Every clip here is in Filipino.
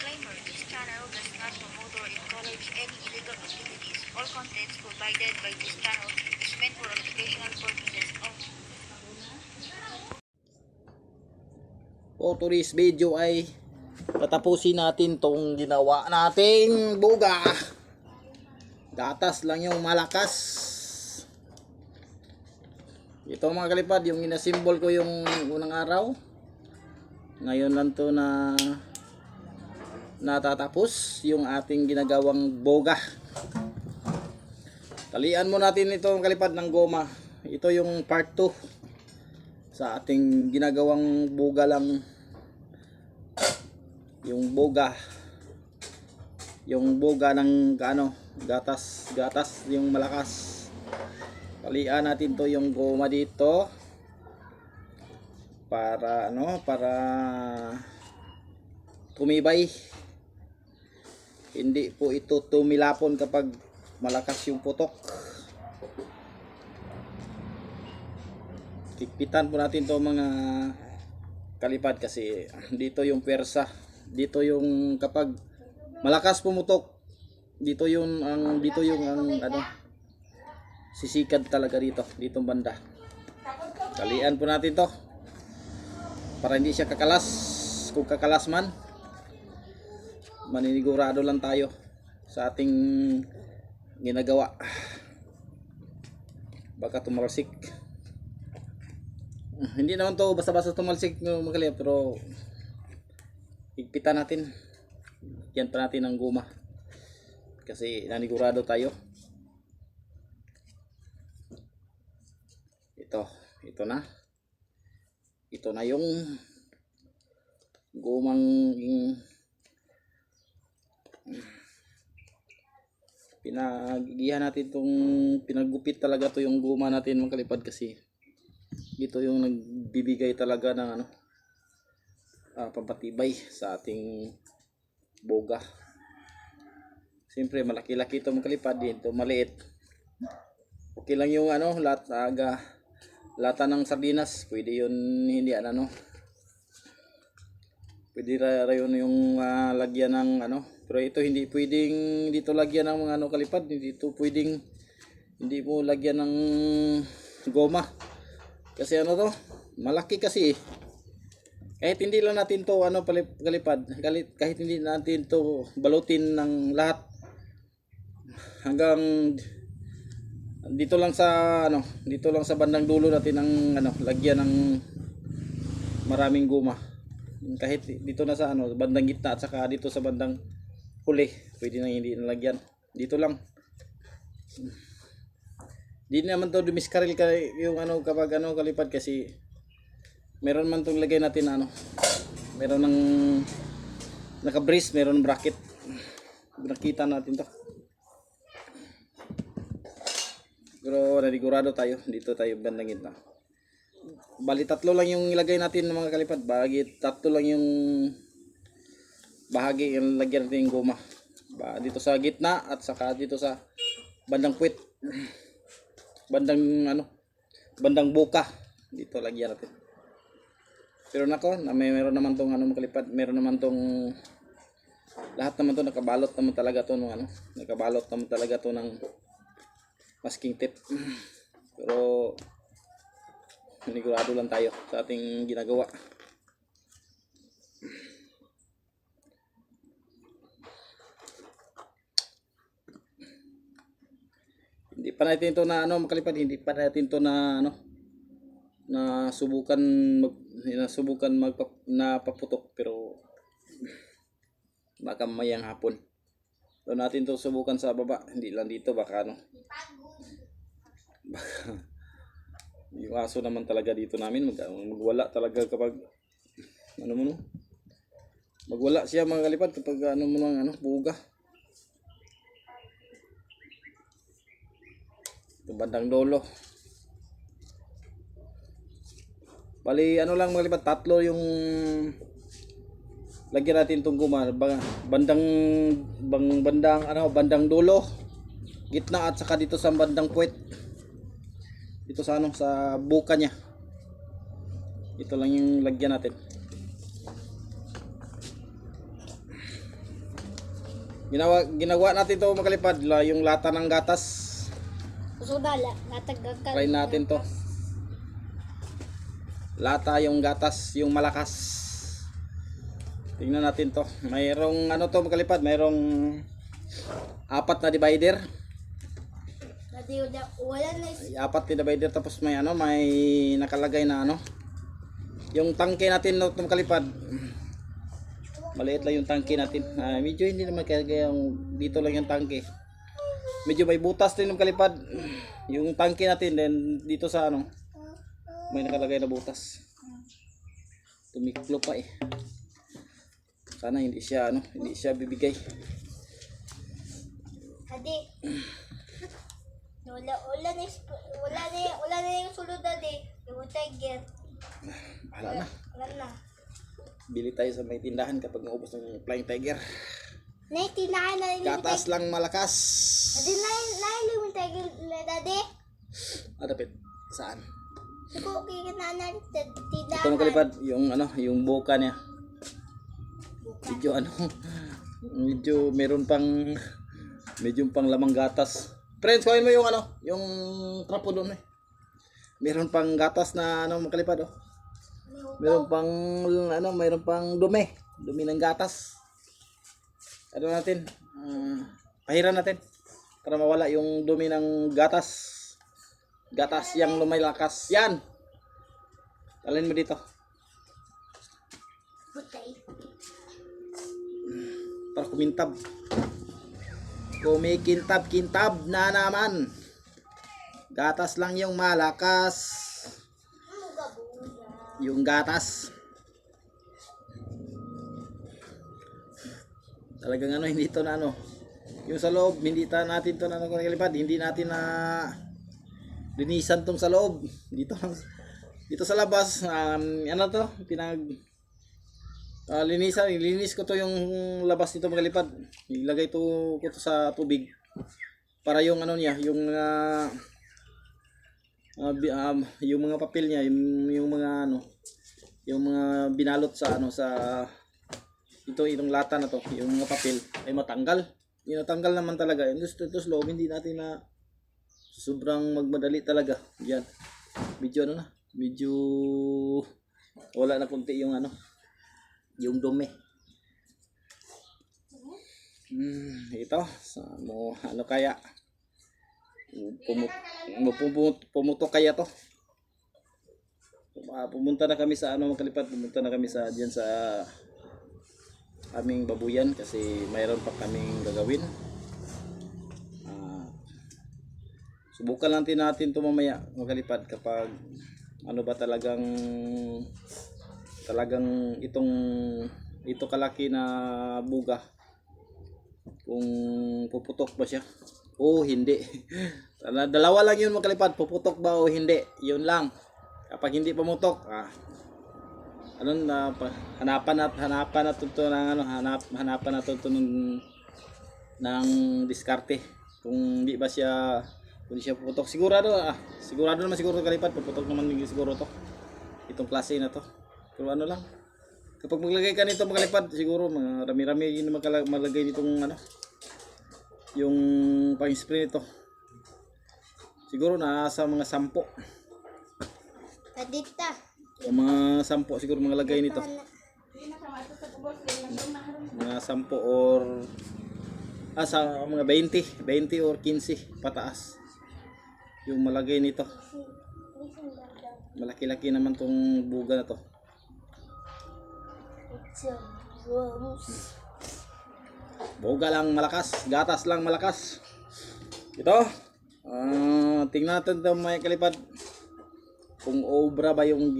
Disclaimer: this channel does not promote or encourage any illegal activities. All contents provided by this channel is meant for educational purposes only. For today's video ay tatapusin natin tong ginawa nating buga. Gatas lang yung malakas. Ito mga kalipad, yung inasimbol ko yung unang araw. Ngayon lang to na natatapos yung ating ginagawang boga. Talian mo natin ito mga kalipad ng goma. Ito yung part 2 sa ating ginagawang boga lang. Yung boga ng gatas yung malakas. Talian natin to yung goma dito para tumibay. Hindi po ito tumilapon kapag malakas yung putok. Tikpitan po natin to mga kalipad kasi dito yung pwersa. Dito yung kapag malakas pumutok, dito yung sisikad talaga dito banda. Talian po natin to para hindi siya kakalas. Kung kakalas man, maninigurado lang tayo sa ating ginagawa. Baka tumalsik. Hindi naman to basta-basta tumalsik mga kalipad, pero higpitan natin. Yan pa natin ng guma kasi nanigurado tayo. Ito na yung gumang pinagigihan natin tong pinagupit talaga to yung guma natin mga kalipad kasi ito yung nagbibigay talaga ng pampatibay sa ating boga. Siyempre malaki-laki ito mga kalipad, dito maliit. Okay lang yung lata ng sardinas, pwede yun, hindi pwede rayon yung lagyan ng pero ito hindi pwedeng dito lagyan ng mga kalipad, hindi mo lagyan ng goma kasi to malaki kasi kahit hindi lang natin to kalipad, kahit hindi natin to balutin ng lahat hanggang dito lang sa bandang dulo natin ang lagyan ng maraming guma. Kahit dito na sa bandang gitna at saka dito sa bandang huli, pwede na hindi nalagyan. Dito lang. Di naman to dumiskaril yung kapag kalipad kasi meron man tong lagay natin meron ng naka-brace, meron bracket. Nakita natin to. Pero nanigurado tayo, dito tayo bandang gitna. Bali tatlo lang yung ilagay natin mga kalipad. Tatlo lang yung bahagi yung lagyan natin yung goma. Dito sa gitna at saka dito sa bandang puwit. Bandang buka. Dito lagyan natin. Pero meron naman tong mga kalipad, meron naman tong lahat naman to nakabalot naman talaga to nakabalot naman talaga to ng masking tape. Pero manigurado lang tayo sa ating ginagawa. Hindi pa natin to makalipad, hindi pa natin to na subukan paputok, pero baka mamayang hapon doon natin to subukan sa baba, hindi lang dito baka yung aso naman talaga dito namin magwala talaga kapag magwala siya mga kalipad kapag buga. Ito bandang dolo. Bali lang mga kalipad, tatlo yung lagyan natin itong guma. Bandang dulo, gitna at saka dito sa bandang puwet. Dito sa sa buka niya. Ito lang yung lagyan natin. Ginagawa natin to mga kalipad, yung lata ng gatas. Sudala, natagagkal. Try natin to. Lata yung gatas, yung malakas. Tingnan natin to. Mayroong ano to mga kalipad, mayroong 4 na divider. Dati wala na is. 4 na divider, tapos may ano, may nakalagay na ano. Yung tangke natin no, mga kalipad. Maliit lang yung tangke natin. Medyo hindi naman kaya yung dito lang yung tangke. Medyo may butas din yung kalipad. Yung tangke natin then dito sa ano may nakalagay na butas. Tumiklo pa eh. Sana hindi siya ano, hindi siya bibigay. Dati. Wala na yung sulod dati. Yung tiger. Bahala na. Wala na. Bili tayo sa may tindahan kapag naubos ng Flying Tiger. Tinahan na yung Gatas lang malakas. Dati nahin yung tiger dati. Dapit. Saan? Suko kikita na Ito tinahan. mga kalipad, yung ano, yung boka niya. Medyo ano, medyo meron pang lamang gatas. Friends, kuhain mo yung ano, yung trapo doon eh. Meron pang gatas na ano mga kalipad oh. Meron pang dumi ng gatas. Ano natin? Pahiran natin para mawala yung dumi ng gatas. Gatas yang lumilakas. Yan. Alin mo dito. Butay. Para kumintab. Kumikintab-kintab na naman. Gatas lang yung malakas. Yung gatas. Talagang ano, hindi to na ano. Yung sa loob, hindi natin to na ano, kalipad, hindi natin na linisan tong sa loob. Dito sa labas, ano to, linis ko to yung labas nito mga kalipad. Ilagay ko to sa tubig para yung ano niya, yung mga papel niya, yung mga ano, yung mga binalot sa ano sa itong lata na to, yung mga papel ay matanggal. Yung natanggal naman talaga. Yung gusto loob, hindi natin na sobrang magmadali talaga. Yan. Medyo ano na, medyo wala na konti yung ano, yung dumi. Ito, ano kaya? Pumutok kaya to. Pumunta na kami sa ano mga kalipad, pumunta na kami sa diyan sa aming babuyan kasi mayroon pa kaming gagawin. Subukan lang din natin to mamaya mga kalipad kapag ano ba talagang ito kalaki na buga, kung puputok ba siya o hindi. Dalawa lang yun mga kalipad, puputok ba o hindi, yun lang. Kapag hindi pumutok, hanapan natin ng diskarte kung hindi ba siya, kung hindi siya puputok. Sigurado naman siguro kalipad, puputok naman siguro to, itong klase na to. Pero ano lang, kapag maglagay ka nito mga kalipad, siguro mga rami-rami yun maglagay nitong ano, yung pang-spray nito. Siguro nasa mga 10. Adita. Yung mga 10 siguro mga lagay nito. Mga 10 or sa mga 20 or 15 pataas yung malagay nito. Malaki-laki naman tong buga na to. Buga lang malakas, gatas lang malakas. Ito, tingnan natin ito mga kalipad kung obra ba yung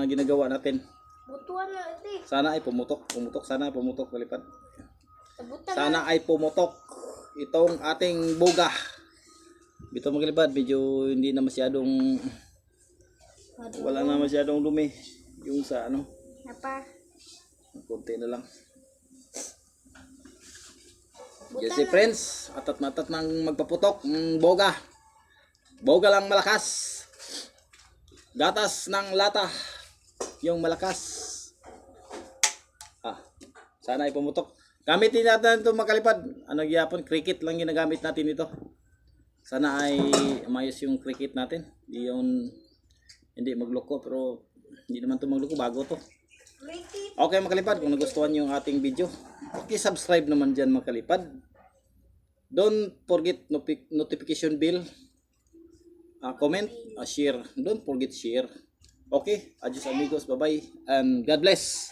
ginagawa natin. Butuan na ito. Sana ay pumutok, sana ay pumutok kalipad. Sana ay pumutok itong ating buga. Ito mga kalipad, medyo hindi na masyadong, wala na masyadong dumi yung sa ano. Napa. Konti na lang. Yes, friends, atat ng magpaputok ng boga. Boga lang malakas. Gatas ng lata yung malakas. Sana ay pumutok. Gamitin natin ito makalipad. Ano gyapon, cricket lang ginagamit natin ito. Sana ay mayos yung cricket natin. Hindi magloko, pero hindi naman ito magloko, bago to. Okay makalipad, kung nagustuhan nyo yung ating video, subscribe naman dyan makalipad. Don't forget notification bell, comment, share. Don't forget share. Okay, adios amigos, bye bye, and God bless.